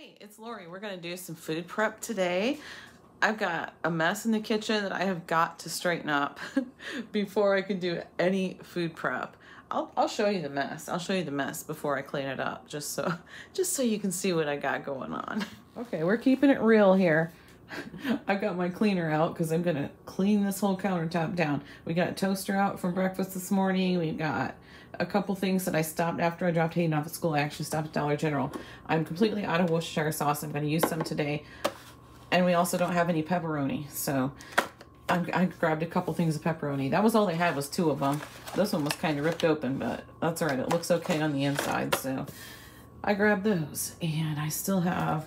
Hey, it's Lori. We're going to do some food prep today. I've got a mess in the kitchen that I have got to straighten up before I can do any food prep. I'll show you the mess. I'll show you the mess before I clean it up, just so you can see what I got going on. Okay, we're keeping it real here. I've got my cleaner out because I'm going to clean this whole countertop down. We got a toaster out from breakfast this morning. We got a couple things that I stopped after I dropped Hayden off at school. I actually stopped at Dollar General. I'm completely out of Worcestershire sauce. I'm going to use some today. And we also don't have any pepperoni. So I grabbed a couple things of pepperoni. That was all they had, was 2 of them. This one was kind of ripped open, but that's all right. It looks okay on the inside. So I grabbed those. And I still have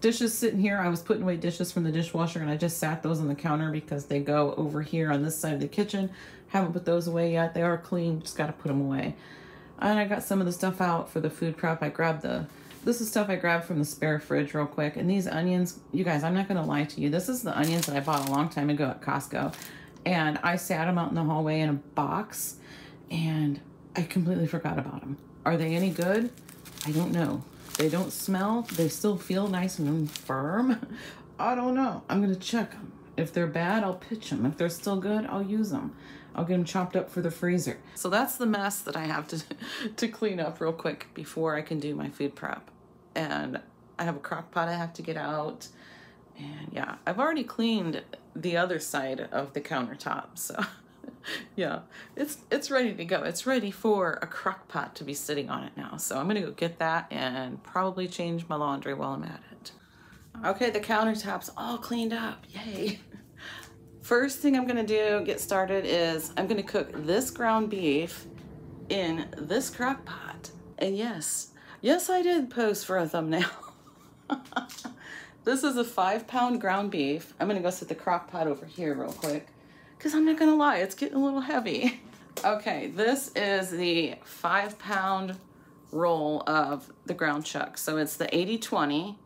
dishes sitting here. I was putting away dishes from the dishwasher and I just sat those on the counter because they go over here on this side of the kitchen. Haven't put those away yet. They are clean, just got to put them away. And I got some of the stuff out for the food prep. I grabbed this is stuff I grabbed from the spare fridge real quick. And these onions, you guys, I'm not going to lie to you. This is the onions that I bought a long time ago at Costco. And I sat them out in the hallway in a box and I completely forgot about them. Are they any good? I don't know. They don't smell. They still feel nice and firm. I don't know. I'm going to check them. If they're bad, I'll pitch them. If they're still good, I'll use them. I'll get them chopped up for the freezer. So that's the mess that I have to clean up real quick before I can do my food prep. And I have a crock pot I have to get out. And yeah, I've already cleaned the other side of the countertop. So yeah, it's ready to go. It's ready for a crock pot to be sitting on it now. So I'm gonna go get that and probably change my laundry while I'm at it. Okay, the countertop's all cleaned up, yay. First thing I'm gonna do, get started, is I'm gonna cook this ground beef in this crock pot. And yes, I did pose for a thumbnail. This is a 5-pound ground beef. I'm gonna go set the crock pot over here real quick, because I'm not gonna lie, it's getting a little heavy. Okay, this is the 5-pound roll of the ground chuck. So it's the 80/20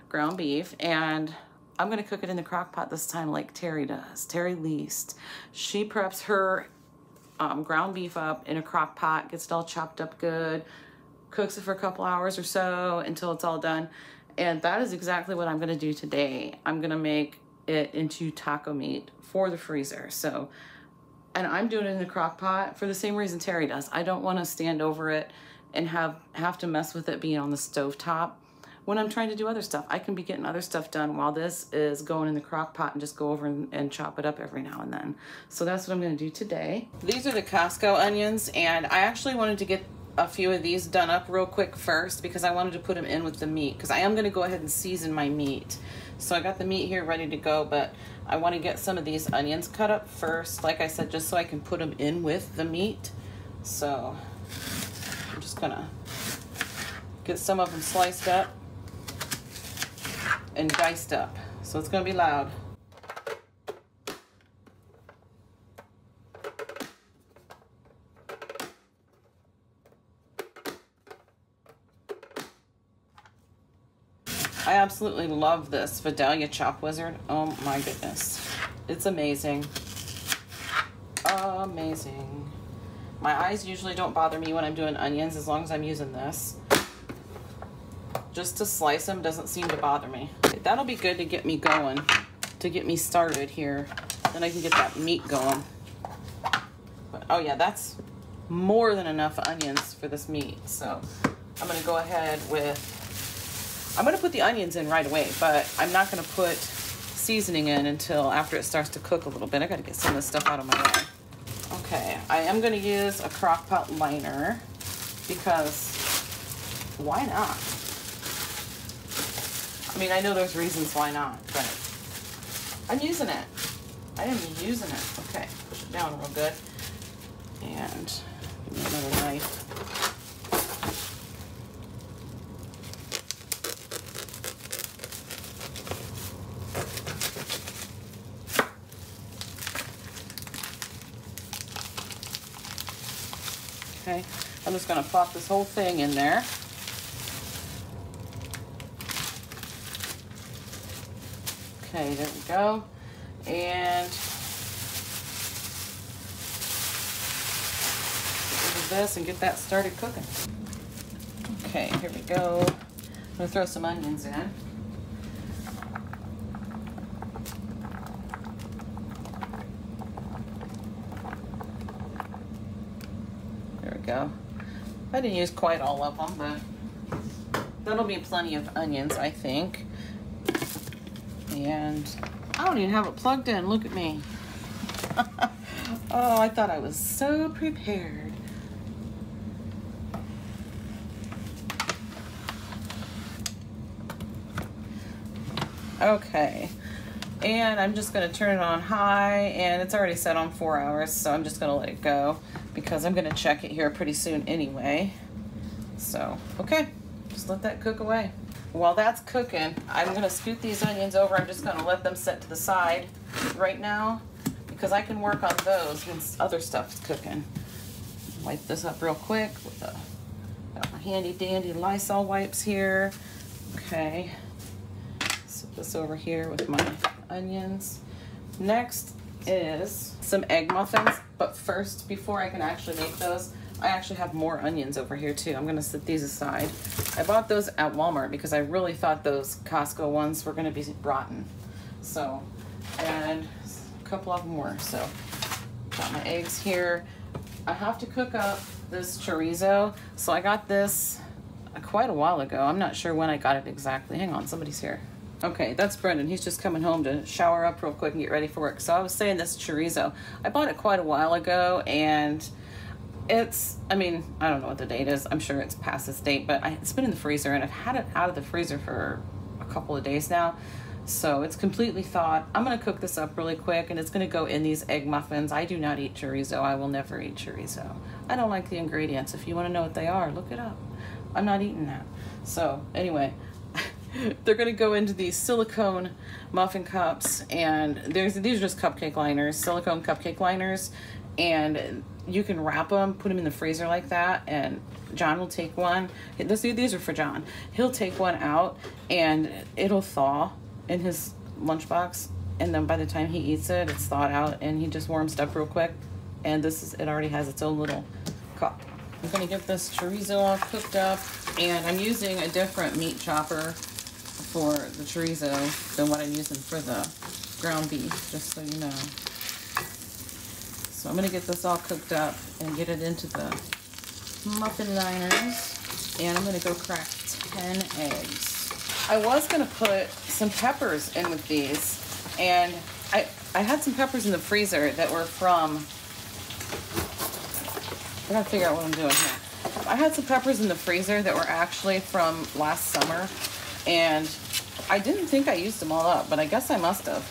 ground beef, and I'm gonna cook it in the crock pot this time like Terry does. Terry Least. She preps her ground beef up in a crock pot, gets it all chopped up good, cooks it for a couple hours or so until it's all done. And that is exactly what I'm gonna do today. I'm gonna make it into taco meat for the freezer. So, and I'm doing it in the crock pot for the same reason Terry does. I don't wanna stand over it and have to mess with it being on the stovetop. When I'm trying to do other stuff, I can be getting other stuff done while this is going in the crock pot and just go over and chop it up every now and then. So that's what I'm gonna do today. These are the Costco onions, and I actually wanted to get a few of these done up real quick first because I wanted to put them in with the meat, because I am gonna go ahead and season my meat. So I got the meat here ready to go, but I wanna get some of these onions cut up first, like I said, just so I can put them in with the meat. So I'm just gonna get some of them sliced up and diced up. So it's gonna be loud. I absolutely love this Vidalia Chop Wizard. Oh my goodness. It's amazing. Amazing. My eyes usually don't bother me when I'm doing onions as long as I'm using this. Just to slice them doesn't seem to bother me. That'll be good to get me going, to get me started here. Then I can get that meat going. But, oh yeah, that's more than enough onions for this meat. So I'm gonna go ahead with, I'm gonna put the onions in right away, but I'm not gonna put seasoning in until after it starts to cook a little bit. I gotta get some of this stuff out of my way. Okay, I am gonna use a crock pot liner because why not? I mean, I know there's reasons why not, but I'm using it. I am using it. Okay, push it down real good. And give me another knife. Okay, I'm just gonna plop this whole thing in there. Okay, there we go. And this and get that started cooking. Okay, here we go. gonna throw some onions in. There we go. I didn't use quite all of them, but that'll be plenty of onions, I think. And I don't even have it plugged in. Look at me. Oh, I thought I was so prepared. Okay. And I'm just going to turn it on high, and it's already set on 4 hours, so I'm just going to let it go because I'm going to check it here pretty soon anyway. So, okay, just let that cook away. While that's cooking, I'm going to scoot these onions over. I'm just going to let them set to the side right now because I can work on those when other stuff's cooking. Wipe this up real quick with got my handy dandy Lysol wipes here. Okay, set this over here with my onions. Next is some egg muffins, but first, before I can actually make those, I actually have more onions over here too. I'm gonna set these aside. I bought those at Walmart because I really thought those Costco ones were gonna be rotten. So, and a couple of them were. So, got my eggs here. I have to cook up this chorizo. So I got this quite a while ago. I'm not sure when I got it exactly. Hang on, somebody's here. Okay, that's Brendan. He's just coming home to shower up real quick and get ready for work. So I was saying this chorizo. I bought it quite a while ago, and it's, I mean, I don't know what the date is. I'm sure it's past this date, but it's been in the freezer, and I've had it out of the freezer for a couple of days now. So it's completely thawed. I'm going to cook this up really quick, and it's going to go in these egg muffins. I do not eat chorizo. I will never eat chorizo. I don't like the ingredients. If you want to know what they are, look it up. I'm not eating that. So anyway, they're going to go into these silicone muffin cups, and these are just cupcake liners, silicone cupcake liners, and you can wrap them, put them in the freezer like that, and John will take one. These are for John. He'll take one out, and it'll thaw in his lunchbox, and then by the time he eats it, it's thawed out, and he just warms it up real quick, and it already has its own little cup. I'm going to get this chorizo all cooked up, and I'm using a different meat chopper for the chorizo than what I'm using for the ground beef, just so you know. So I'm going to get this all cooked up and get it into the muffin liners, and I'm going to go crack 10 eggs. I was going to put some peppers in with these, and I had some peppers in the freezer that were from, I gotta figure out what I'm doing here. I had some peppers in the freezer that were actually from last summer, and I didn't think I used them all up, but I guess I must have.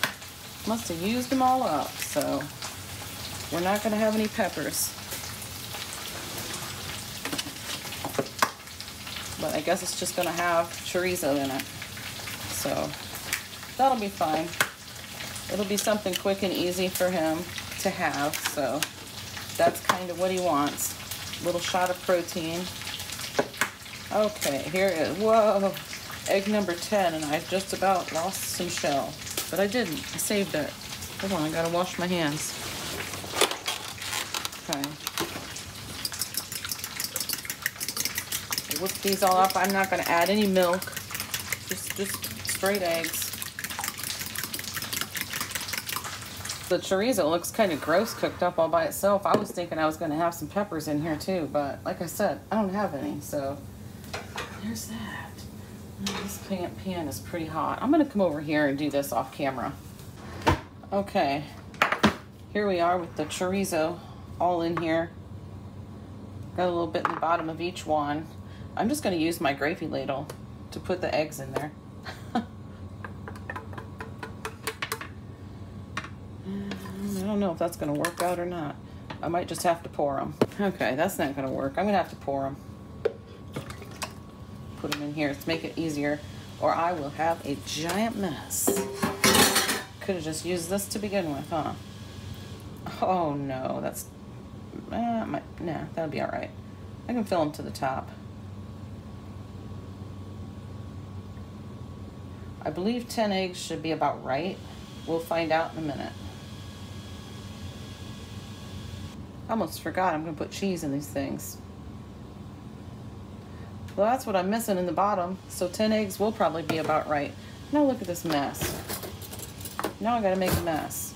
Must have used them all up, so we're not gonna have any peppers. But I guess it's just gonna have chorizo in it. So that'll be fine. It'll be something quick and easy for him to have, so that's kind of what he wants. A little shot of protein. Okay, here it is. Whoa, egg number 10, and I just about lost some shell. But I didn't, I saved it. Hold on, I gotta wash my hands. Okay. Whip these all up. I'm not gonna add any milk. Just straight eggs. The chorizo looks kind of gross cooked up all by itself. I was thinking I was going to have some peppers in here too, but like I said, I don't have any, so there's that. This pan is pretty hot. I'm going to come over here and do this off camera. Okay, here we are with the chorizo all in here. Got a little bit in the bottom of each one. I'm just going to use my gravy ladle to put the eggs in there. I don't know if that's going to work out or not. I might just have to pour them. Okay, that's not going to work. I'm going to have to pour them. Put them in here to make it easier, or I will have a giant mess. Could have just used this to begin with, huh? Oh no, that's... nah, that'll be all right. I can fill them to the top. I believe 10 eggs should be about right. We'll find out in a minute. I almost forgot I'm going to put cheese in these things. Well, that's what I'm missing in the bottom. So 10 eggs will probably be about right. Now look at this mess. Now I gotta make a mess.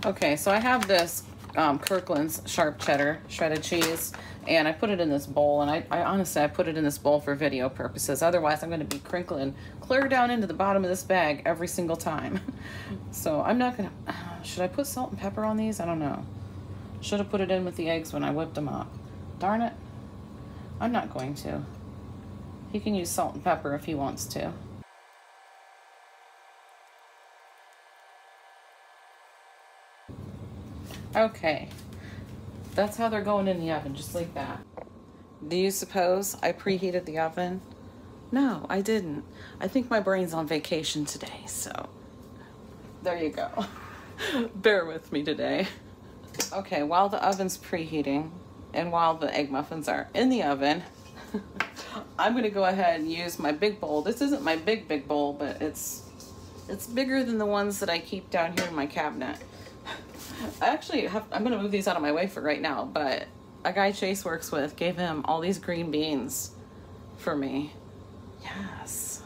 Okay, so I have this Kirkland's sharp cheddar shredded cheese, and I put it in this bowl, and I honestly, I put it in this bowl for video purposes. Otherwise, I'm gonna be crinkling clear down into the bottom of this bag every single time. So I'm not gonna, should I put salt and pepper on these? I don't know. Should have put it in with the eggs when I whipped them up. Darn it. I'm not going to. He can use salt and pepper if he wants to. Okay. That's how they're going in the oven, just like that. Do you suppose I preheated the oven? No, I didn't. I think my brain's on vacation today, so there you go. Bear with me today. Okay, while the oven's preheating and while the egg muffins are in the oven, I'm gonna go ahead and use my big bowl. This isn't my big bowl, but it's bigger than the ones that I keep down here in my cabinet. I'm gonna move these out of my way for right now, but a guy Chase works with gave him all these green beans for me. Yes.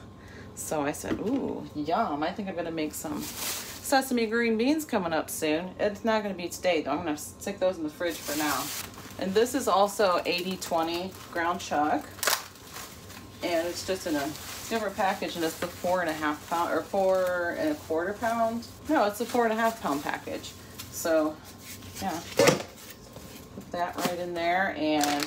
So I said, ooh, yum. I think I'm gonna make some sesame green beans coming up soon. It's not gonna be today though. I'm gonna stick those in the fridge for now. And this is also A.T.W ground chuck. And it's just in a different package, and it's the 4.5 pound or 4 1/4 pound. No, it's a 4.5 pound package. So yeah, put that right in there. And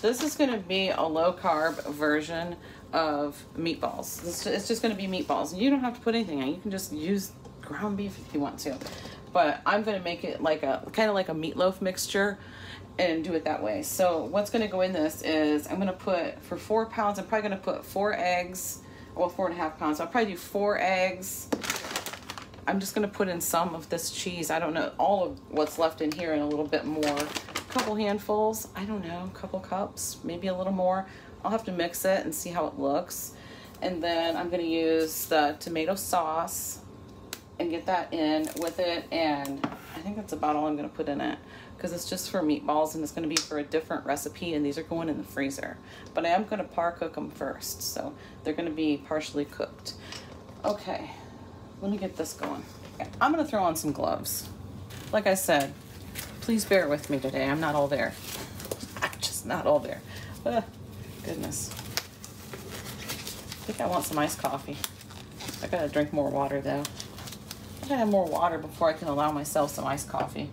this is gonna be a low carb version of meatballs. It's just gonna be meatballs. You don't have to put anything in. You can just use ground beef if you want to. But I'm gonna make it like a kind of like a meatloaf mixture and do it that way. So what's gonna go in this is I'm gonna put, for 4 pounds, I'm probably gonna put 4 eggs, well 4.5 pounds. So I'll probably do 4 eggs. I'm just gonna put in some of this cheese. I don't know all of what's left in here and a little bit more. A couple handfuls, I don't know, a couple cups, maybe a little more. I'll have to mix it and see how it looks. And then I'm gonna use the tomato sauce and get that in with it. And I think that's about all I'm gonna put in it, because it's just for meatballs and it's gonna be for a different recipe, and these are going in the freezer. But I am gonna par cook them first, so they're gonna be partially cooked. Okay, let me get this going. Okay, I'm gonna throw on some gloves. Like I said, please bear with me today. I'm not all there. I'm just not all there. Goodness. I think I want some iced coffee. I gotta drink more water though. I gotta have more water before I can allow myself some iced coffee.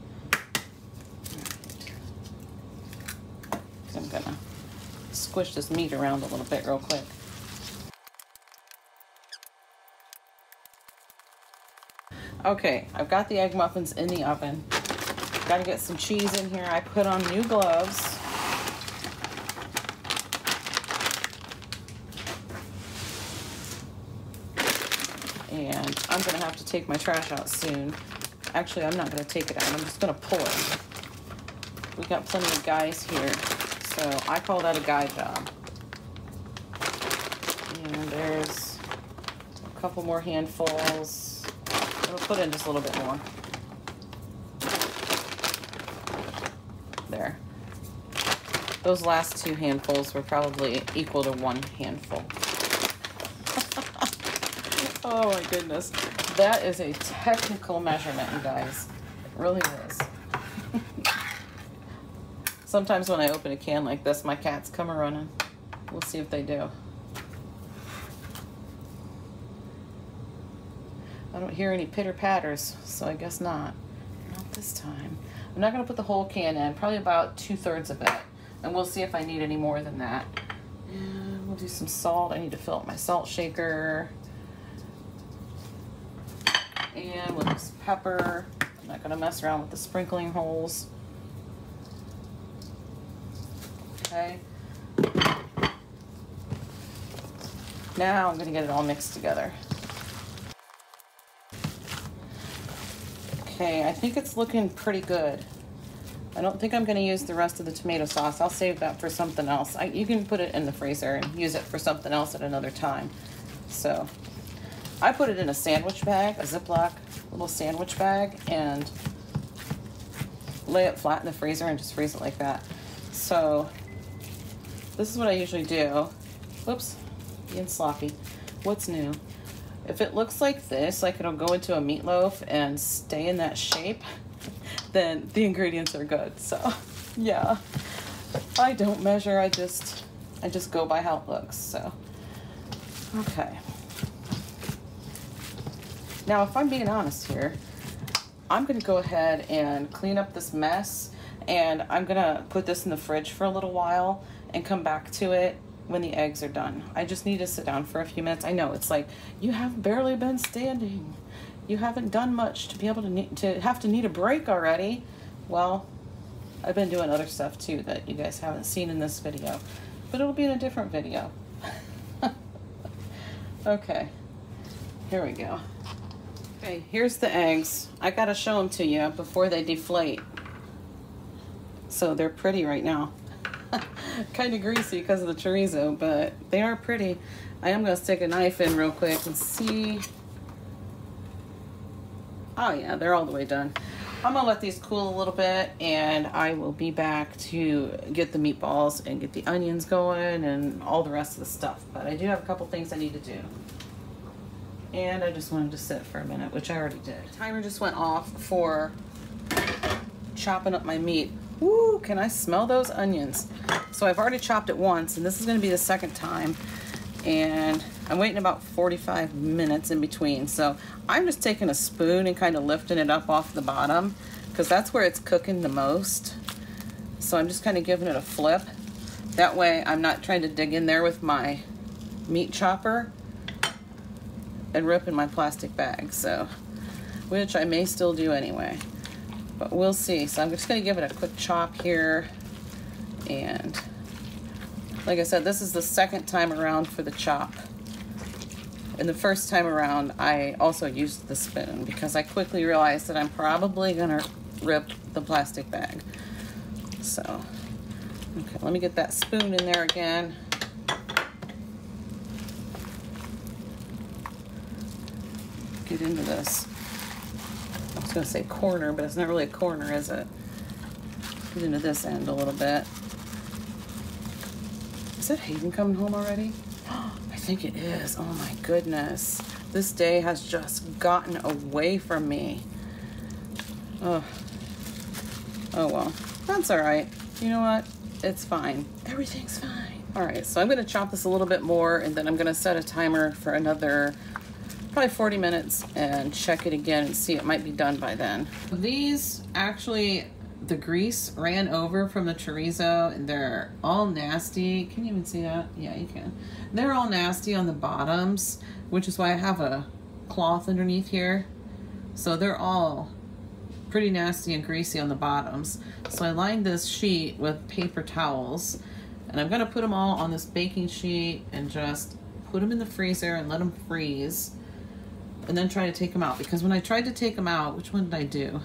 I'm gonna squish this meat around a little bit real quick. Okay, I've got the egg muffins in the oven. Gotta get some cheese in here. I put on new gloves. And I'm gonna have to take my trash out soon. Actually, I'm not gonna take it out. I'm just gonna pull it. We got plenty of guys here, so I call that a guy job. And there's a couple more handfuls. I'm gonna put in just a little bit more. There. Those last 2 handfuls were probably equal to 1 handful. Oh my goodness. That is a technical measurement, you guys. It really is. Sometimes when I open a can like this, my cats come running. We'll see if they do. I don't hear any pitter patters, so I guess not. Not this time. I'm not gonna put the whole can in, probably about 2/3 of it. And we'll see if I need any more than that. And we'll do some salt. I need to fill up my salt shaker. And we'll do some pepper. I'm not gonna mess around with the sprinkling holes. Okay. Now I'm gonna get it all mixed together. Okay, I think it's looking pretty good. I don't think I'm gonna use the rest of the tomato sauce. I'll save that for something else. You can put it in the freezer and use it for something else at another time. So I put it in a sandwich bag, a Ziploc little sandwich bag, and lay it flat in the freezer and just freeze it like that. So this is what I usually do. Whoops, being sloppy. What's new? If it looks like this, like it'll go into a meatloaf and stay in that shape, then the ingredients are good. So yeah, I don't measure, I just go by how it looks. So okay. Now, if I'm being honest here, I'm gonna go ahead and clean up this mess, and I'm gonna put this in the fridge for a little while and come back to it when the eggs are done. I just need to sit down for a few minutes. I know it's like, you have barely been standing. You haven't done much to be able to have to need a break already. Well, I've been doing other stuff too that you guys haven't seen in this video, but it'll be in a different video. Okay, here we go. Okay, here's the eggs. I gotta show them to you before they deflate. So they're pretty right now. Kind of greasy because of the chorizo, but they are pretty. I am gonna stick a knife in real quick and see. Oh yeah, they're all the way done. I'm gonna let these cool a little bit, and I will be back to get the meatballs and get the onions going and all the rest of the stuff. But I do have a couple things I need to do. And I just wanted to sit for a minute, which I already did. Timer just went off for chopping up my meat. Woo, can I smell those onions? So I've already chopped it once, and this is gonna be the second time. And I'm waiting about 45 minutes in between. So I'm just taking a spoon and kind of lifting it up off the bottom, because that's where it's cooking the most. So I'm just kind of giving it a flip. That way I'm not trying to dig in there with my meat chopper and ripping my plastic bag, so, which I may still do anyway, but we'll see. So I'm just gonna give it a quick chop here, and like I said, this is the second time around for the chop, and the first time around I also used the spoon because I quickly realized that I'm probably gonna rip the plastic bag. So okay, let me get that spoon in there again. Get into this. I was gonna say corner, but it's not really a corner, is it? Get into this end a little bit. Is that Hayden coming home already? I think it is. Oh my goodness. This day has just gotten away from me. Oh well, that's all right. You know what? It's fine. Everything's fine. All right, so I'm gonna chop this a little bit more, and then I'm gonna set a timer for another probably 40 minutes and check it again and see, it might be done by then. These actually, the grease ran over from the chorizo and they're all nasty. Can you even see that? Yeah, you can. They're all nasty on the bottoms, which is why I have a cloth underneath here. So they're all pretty nasty and greasy on the bottoms. So I lined this sheet with paper towels, and I'm gonna put them all on this baking sheet and just put them in the freezer and let them freeze, and then try to take them out. Because when I tried to take them out, which one did I do?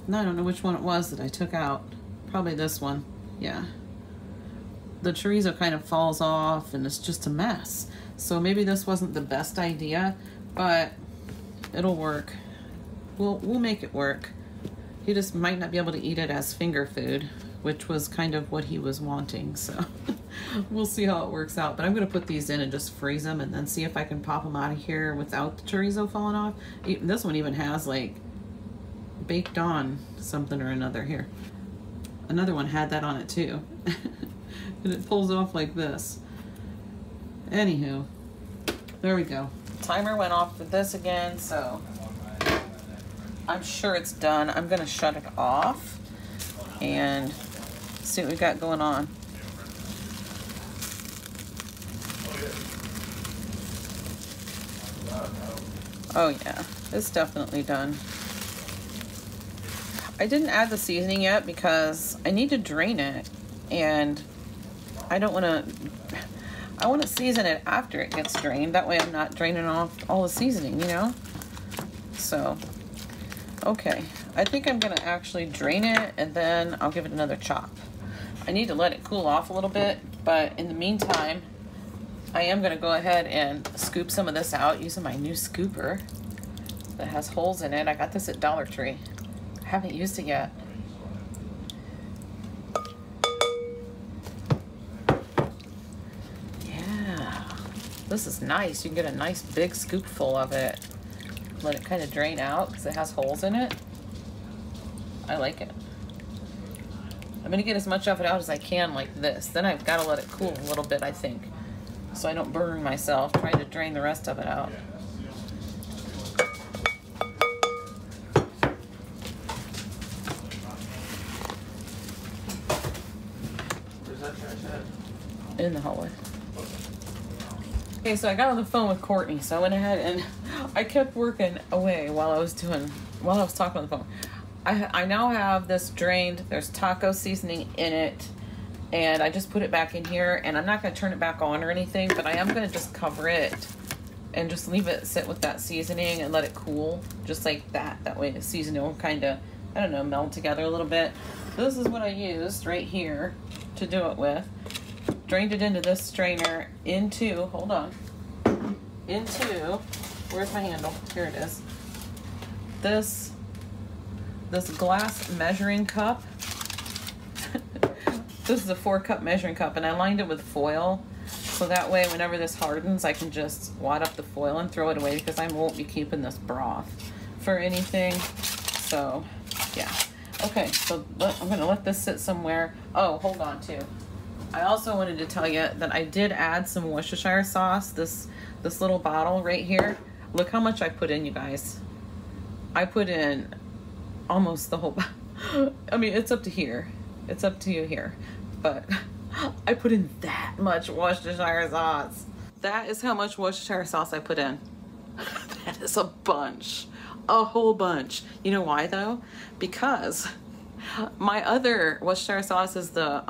No, I don't know which one it was that I took out. Probably this one, yeah. The chorizo kind of falls off and it's just a mess. So maybe this wasn't the best idea, but it'll work. We'll make it work. He just might not be able to eat it as finger food, which was kind of what he was wanting, so we'll see how it works out. But I'm gonna put these in and just freeze them and then see if I can pop them out of here without the chorizo falling off. This one even has like baked on something or another here. Another one had that on it too. And it pulls off like this. Anywho, there we go. Timer went off for this again, so I'm sure it's done. I'm gonna shut it off and see what we got going on. Oh yeah, it's definitely done. I didn't add the seasoning yet because I need to drain it, and I don't want to, I want to season it after it gets drained. That way I'm not draining off all the seasoning, you know? So, okay. I think I'm going to actually drain it, and then I'll give it another chop. I need to let it cool off a little bit, but in the meantime, I am going to go ahead and scoop some of this out using my new scooper that has holes in it. I got this at Dollar Tree. haven't used it yet. Yeah, this is nice. You can get a nice big scoop full of it. Let it kind of drain out because it has holes in it. I like it. I'm gonna get as much of it out as I can like this. Then I've got to let it cool a little bit, I think, so I don't burn myself trying to drain the rest of it out. Where's that trash at? In the hallway. Okay, so I got on the phone with Courtney, so I went ahead and I kept working away while I was talking on the phone. I now have this drained. There's taco seasoning in it, and I just put it back in here, and I'm not going to turn it back on or anything, but I am going to just cover it and just leave it sit with that seasoning and let it cool just like that. That way the seasoning will kind of, I don't know, meld together a little bit. This is what I used right here to do it with. Drained it into this strainer into, hold on, into, where's my handle? Here it is. This glass measuring cup. This is a 4-cup measuring cup, and I lined it with foil, so that way whenever this hardens I can just wad up the foil and throw it away, because I won't be keeping this broth for anything. So yeah, okay, so I'm gonna let this sit somewhere. Oh, hold on too, I also wanted to tell you that I did add some Worcestershire sauce, this little bottle right here. Look how much I put in, you guys. I put in almost the whole, I mean, it's up to here. It's up to you here. But I put in that much Worcestershire sauce. That is how much Worcestershire sauce I put in. That is a bunch. A whole bunch. You know why though? Because my other Worcestershire sauce is the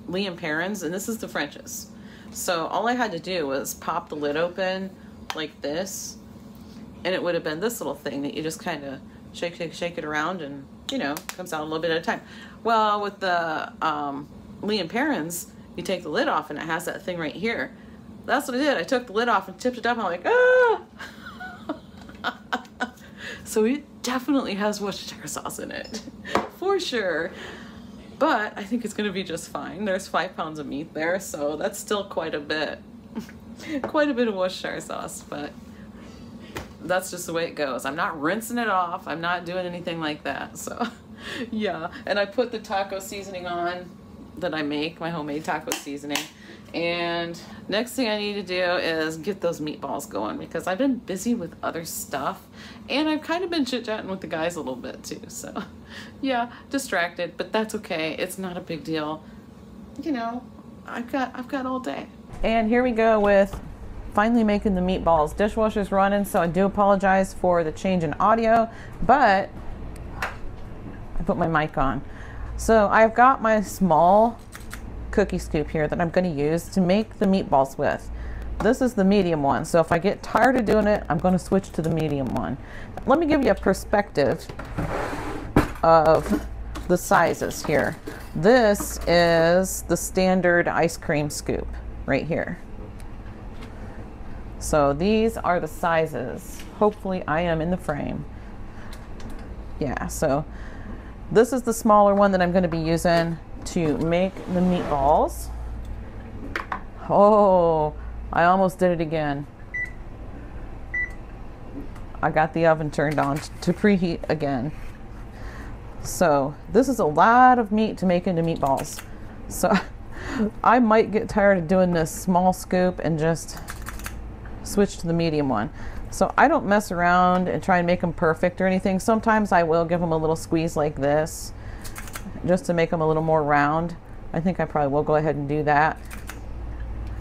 Liam Perrins, and this is the French's. So all I had to do was pop the lid open like this, and it would have been this little thing that you just kind of shake it around, and you know, comes out a little bit at a time. Well, with the Liam Perrins, you take the lid off and it has that thing right here. That's what I did. I took the lid off and tipped it up, and I'm like, ah! So it definitely has Worcestershire sauce in it, for sure. But I think it's gonna be just fine. There's 5 pounds of meat there, so that's still quite a bit. Quite a bit of Worcestershire sauce, but that's just the way it goes. I'm not rinsing it off. I'm not doing anything like that. So yeah, and I put the taco seasoning on that I make, my homemade taco seasoning. And next thing I need to do is get those meatballs going, because I've been busy with other stuff, and I've kind of been chit-chatting with the guys a little bit too. So yeah, distracted, but that's okay. It's not a big deal. You know, I've got all day. And here we go with finally making the meatballs. Dishwasher's running, so I do apologize for the change in audio, but I put my mic on. So I've got my small cookie scoop here that I'm going to use to make the meatballs with. This is the medium one, so if I get tired of doing it, I'm going to switch to the medium one. Let me give you a perspective of the sizes here. This is the standard ice cream scoop right here. So these are the sizes. Hopefully I am in the frame. Yeah, so this is the smaller one that I'm going to be using to make the meatballs. Oh, I almost did it again. I got the oven turned on to preheat again. So this is a lot of meat to make into meatballs. So I might get tired of doing this small scoop and just switch to the medium one. So I don't mess around and try and make them perfect or anything. Sometimes I will give them a little squeeze like this just to make them a little more round. I think I probably will go ahead and do that.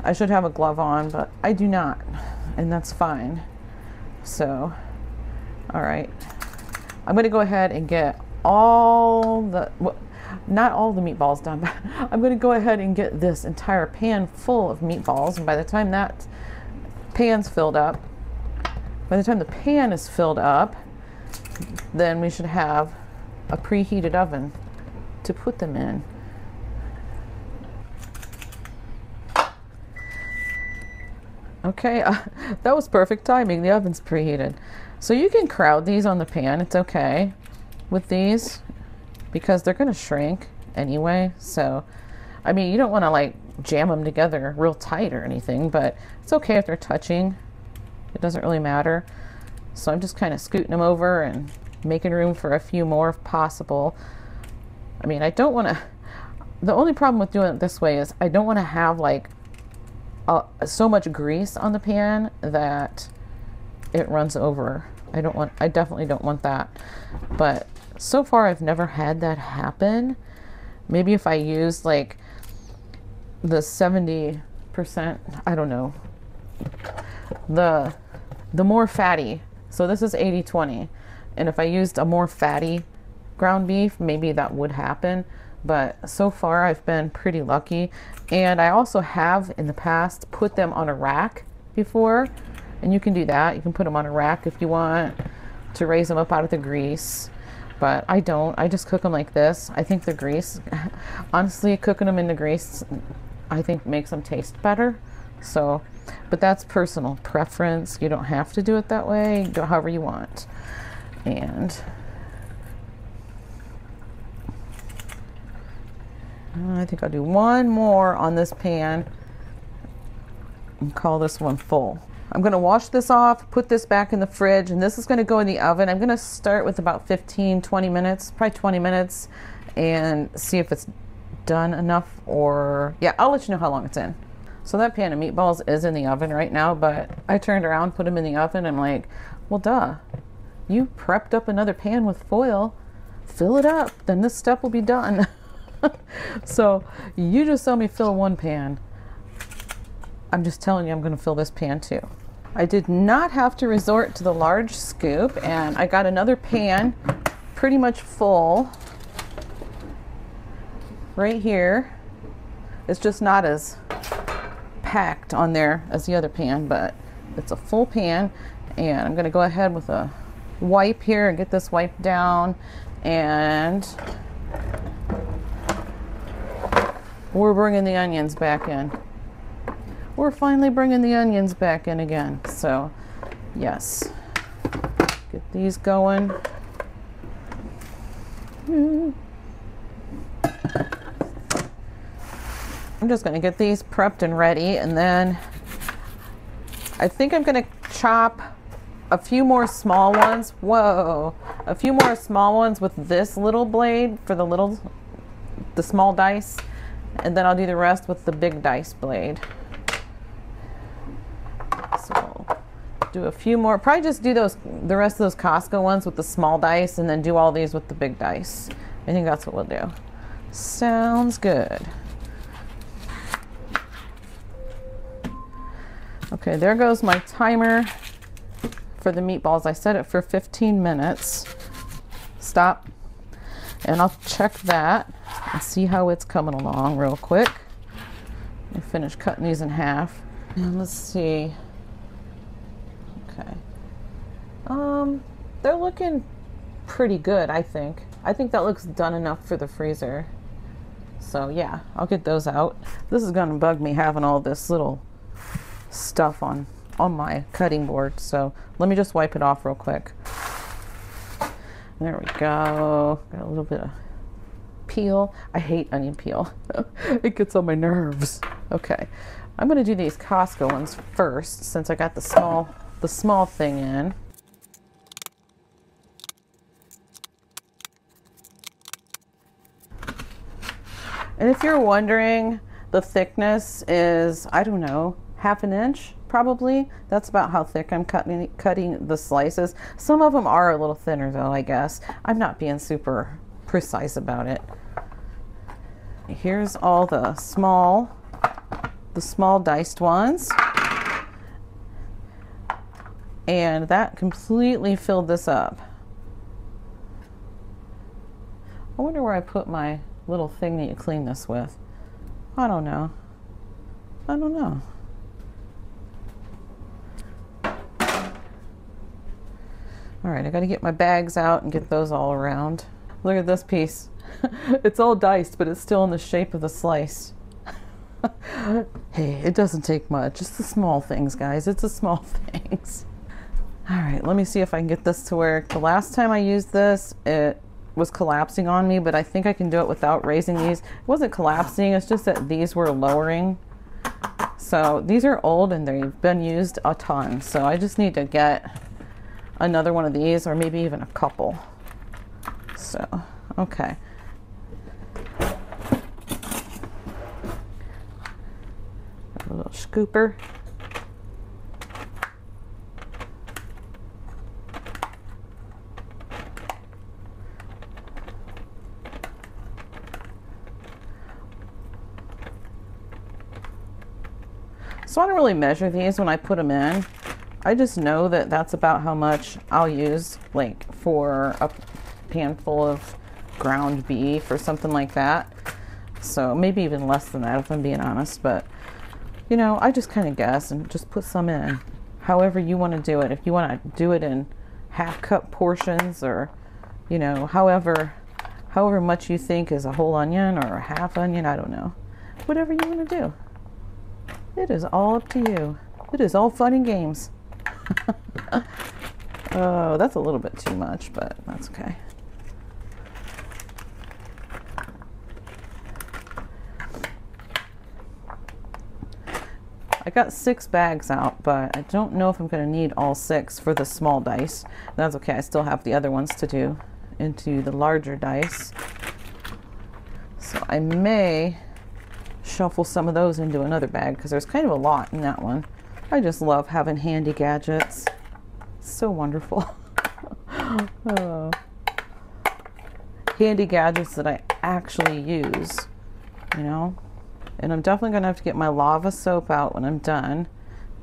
I should have a glove on, but I do not, and that's fine. So, all right. I'm gonna go ahead and get all the, not all the meatballs done, but I'm gonna go ahead and get this entire pan full of meatballs, and by the time that pan's filled up, by the time the pan is filled up, then we should have a preheated oven to put them in. Okay, that was perfect timing. The oven's preheated. So you can crowd these on the pan, it's okay. with these because they're going to shrink anyway. So, I mean, you don't want to like jam them together real tight or anything, but it's okay if they're touching. It doesn't really matter. So I'm just kind of scooting them over and making room for a few more if possible. I mean, I don't want to, the only problem with doing it this way is I don't want to have like so much grease on the pan that it runs over. I definitely don't want that. But so far I've never had that happen. Maybe if I used like the 70%, I don't know, the more fatty. So this is 80-20. And if I used a more fatty ground beef, maybe that would happen. But so far I've been pretty lucky. And I also have in the past put them on a rack before. And you can do that. You can put them on a rack if you want to raise them up out of the grease. But I don't. I just cook them like this. I think the grease, honestly, cooking them in the grease, I think makes them taste better. So, but that's personal preference. You don't have to do it that way. Do it however you want. And I think I'll do one more on this pan and call this one full. I'm going to wash this off, put this back in the fridge, and this is going to go in the oven. I'm going to start with about 15-20 minutes, probably 20 minutes, and see if it's done enough, or yeah, I'll let you know how long it's in. So that pan of meatballs is in the oven right now, but I turned around, put them in the oven, and I'm like, well, duh. You prepped up another pan with foil. Fill it up, then this step will be done. So you just saw me fill one pan. I'm just telling you, I'm going to fill this pan too. I did not have to resort to the large scoop, and I got another pan pretty much full right here. It's just not as packed on there as the other pan, but it's a full pan. And I'm going to go ahead with a wipe here and get this wiped down, and we're bringing the onions back in. We're finally bringing the onions back in again. So yes, get these going. I'm just going to get these prepped and ready, and then I think I'm going to chop a few more small ones. Whoa, a few more small ones with this little blade for the small dice, and then I'll do the rest with the big dice blade. So do a few more, probably just do the rest of those Costco ones with the small dice, and then do all these with the big dice. I think that's what we'll do. Sounds good. Okay, there goes my timer for the meatballs. I set it for 15 minutes. Stop. And I'll check that and see how it's coming along real quick. I finished cutting these in half. And let's see. Okay. They're looking pretty good, I think. I think that looks done enough for the freezer. So yeah, I'll get those out. This is gonna bug me having all this little stuff on my cutting board. So let me just wipe it off real quick. There we go. Got a little bit of peel. I hate onion peel. It gets on my nerves. Okay. I'm going to do these Costco ones first, since I got the small thing in. And if you're wondering, the thickness is, I don't know, half an inch probably. That's about how thick I'm cutting the slices. Some of them are a little thinner though, I guess. I'm not being super precise about it. Here's all the small diced ones. And that completely filled this up. I wonder where I put my little thing that you clean this with. I don't know. I don't know. All right, I got to get my bags out and get those all around. Look at this piece. It's all diced, but it's still in the shape of the slice. Hey, it doesn't take much. It's the small things, guys. It's the small things. All right, let me see if I can get this to work. The last time I used this, it was collapsing on me, but I think I can do it without raising these. It wasn't collapsing, it's just that these were lowering. So these are old and they've been used a ton. So I just need to get another one of these, or maybe even a couple. So, okay. A little scooper. So I don't really measure these when I put them in. I just know that that's about how much I'll use, like for a pan full of ground beef or something like that. So maybe even less than that if I'm being honest, but you know, I just kind of guess and just put some in. However you want to do it. If you want to do it in half cup portions, or you know, however much you think is a whole onion or a half onion, I don't know. Whatever you want to do. It is all up to you. It is all fun and games. Oh, that's a little bit too much, but that's okay. I got 6 bags out, but I don't know if I'm going to need all 6 for the small dice. That's okay. I still have the other ones to do into the larger dice. So I may shuffle some of those into another bag because there's kind of a lot in that one. I just love having handy gadgets. So wonderful. Oh. Handy gadgets that I actually use, you know. And I'm definitely going to have to get my lava soap out when I'm done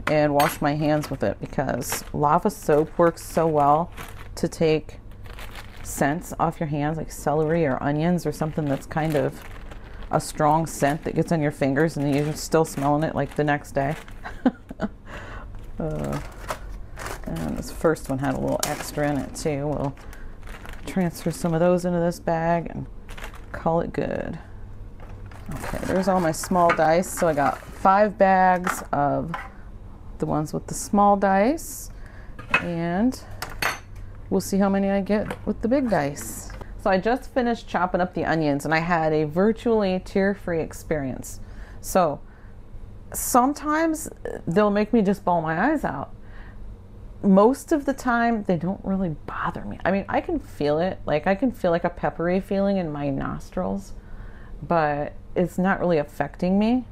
and wash my hands with it, because lava soap works so well to take scents off your hands, like celery or onions or something that's kind of a strong scent that gets on your fingers and you're still smelling it like the next day. And this first one had a little extra in it too. We'll transfer some of those into this bag and call it good. Okay, there's all my small dice. So I got 5 bags of the ones with the small dice, and we'll see how many I get with the big dice. So I just finished chopping up the onions and I had a virtually tear-free experience. So sometimes they'll make me just bawl my eyes out. Most of the time they don't really bother me. I mean, I can feel it. Like I can feel like a peppery feeling in my nostrils, but it's not really affecting me.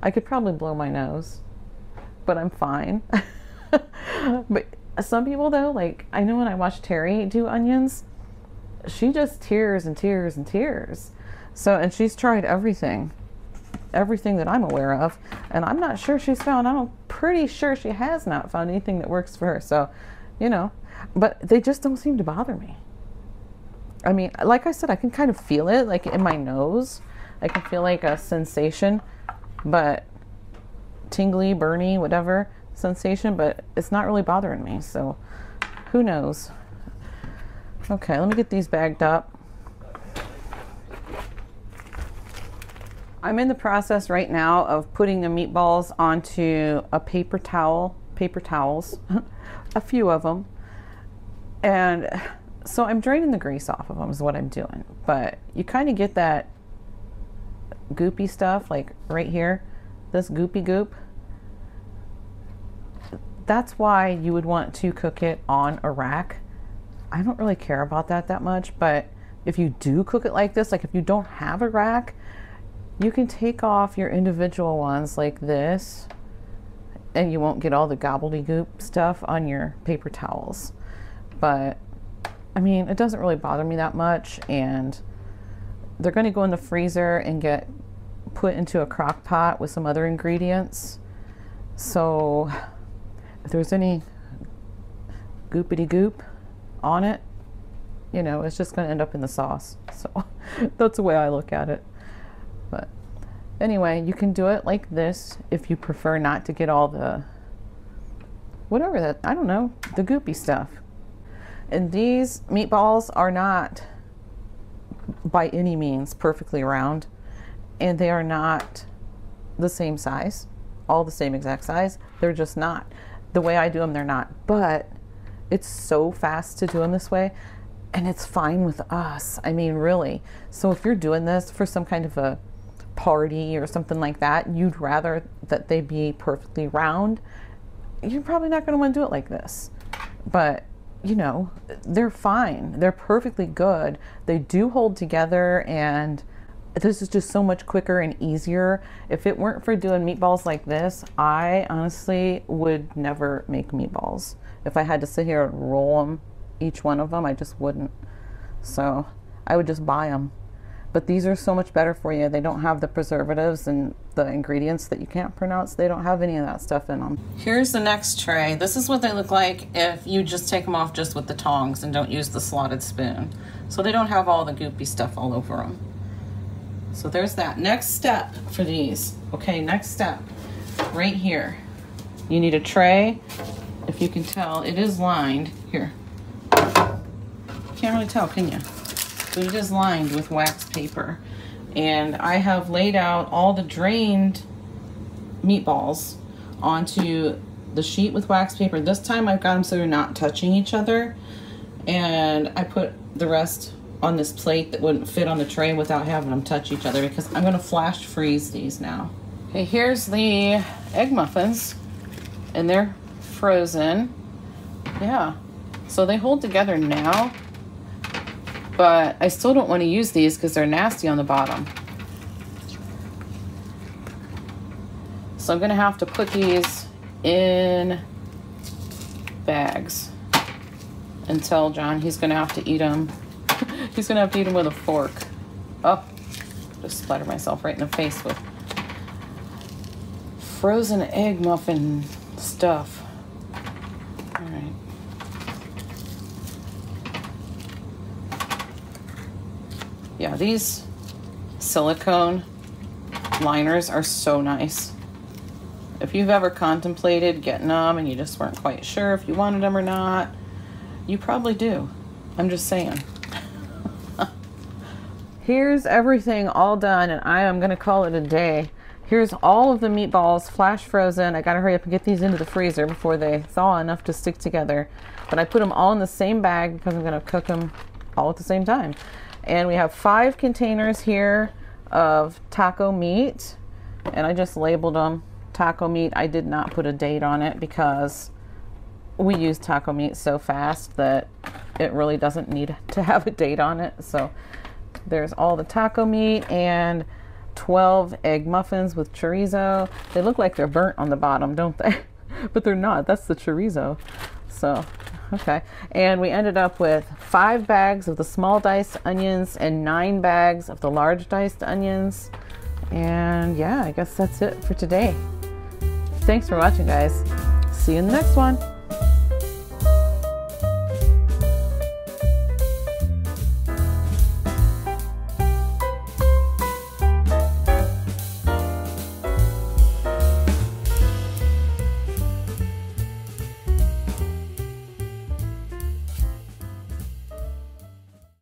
I could probably blow my nose, but I'm fine. But some people though, like I know when I watch Terry do onions, she just tears and tears and tears. So, and she's tried everything that I'm aware of, and I'm not sure she's found, I'm pretty sure she has not found anything that works for her. So, you know, but they just don't seem to bother me. I mean, like I said, I can kind of feel it like in my nose. I can feel like a sensation, but tingly, burny, whatever sensation, but it's not really bothering me. So who knows? Okay, let me get these bagged up. I'm in the process right now of putting the meatballs onto a paper towels, a few of them. And so I'm draining the grease off of them is what I'm doing. But you kind of get that goopy stuff like right here, this goopy goop. That's why you would want to cook it on a rack. I don't really care about that much, but if you do cook it like this, like if you don't have a rack, you can take off your individual ones like this and you won't get all the gobbledygook stuff on your paper towels. But I mean, it doesn't really bother me that much, and they're going to go in the freezer and get put into a crock pot with some other ingredients. So if there's any goopity goop on it, you know, it's just going to end up in the sauce. So that's the way I look at it. But anyway, you can do it like this if you prefer not to get all the whatever that, I don't know, the goopy stuff. And these meatballs are not by any means perfectly round, and they are not the same size, all the same exact size. They're just not. The way I do them, they're not. But it's so fast to do them this way. and it's fine with us. I mean, really. So if you're doing this for some kind of a party or something like that, you'd rather that they be perfectly round, you're probably not going to want to do it like this. But you know, they're fine. They're perfectly good. They do hold together, and this is just so much quicker and easier. If it weren't for doing meatballs like this, I honestly would never make meatballs. If I had to sit here and roll them, each one of them, I just wouldn't. So I would just buy them. But these are so much better for you. They don't have the preservatives and the ingredients that you can't pronounce. They don't have any of that stuff in them. Here's the next tray. This is what they look like if you just take them off just with the tongs and don't use the slotted spoon. So they don't have all the goopy stuff all over them. So there's that. Next step for these. Okay, next step. Right here. You need a tray. If you can tell, it is lined. Here. Can't really tell, can you? But it is lined with wax paper. And I have laid out all the drained meatballs onto the sheet with wax paper. This time I've got them so they're not touching each other. And I put the rest on this plate that wouldn't fit on the tray without having them touch each other, because I'm gonna flash freeze these now. Okay, here's the egg muffins, and they're frozen. Yeah, so they hold together now. But I still don't want to use these because they're nasty on the bottom. So I'm going to have to put these in bags and tell John he's going to have to eat them. He's going to have to eat them with a fork. Oh, just splattered myself right in the face with frozen egg muffin stuff. All right. Yeah, these silicone liners are so nice. If you've ever contemplated getting them and you just weren't quite sure if you wanted them or not, you probably do. I'm just saying. Here's everything all done, and I am going to call it a day. Here's all of the meatballs flash frozen. I got to hurry up and get these into the freezer before they thaw enough to stick together. But I put them all in the same bag because I'm going to cook them all at the same time. And we have 5 containers here of taco meat, and I just labeled them taco meat. I did not put a date on it because we use taco meat so fast that it really doesn't need to have a date on it. So there's all the taco meat and 12 egg muffins with chorizo. They look like they're burnt on the bottom, don't they? But they're not. That's the chorizo. So okay, and we ended up with 5 bags of the small diced onions and 9 bags of the large diced onions. And yeah, I guess that's it for today. Thanks for watching, guys. See you in the next one.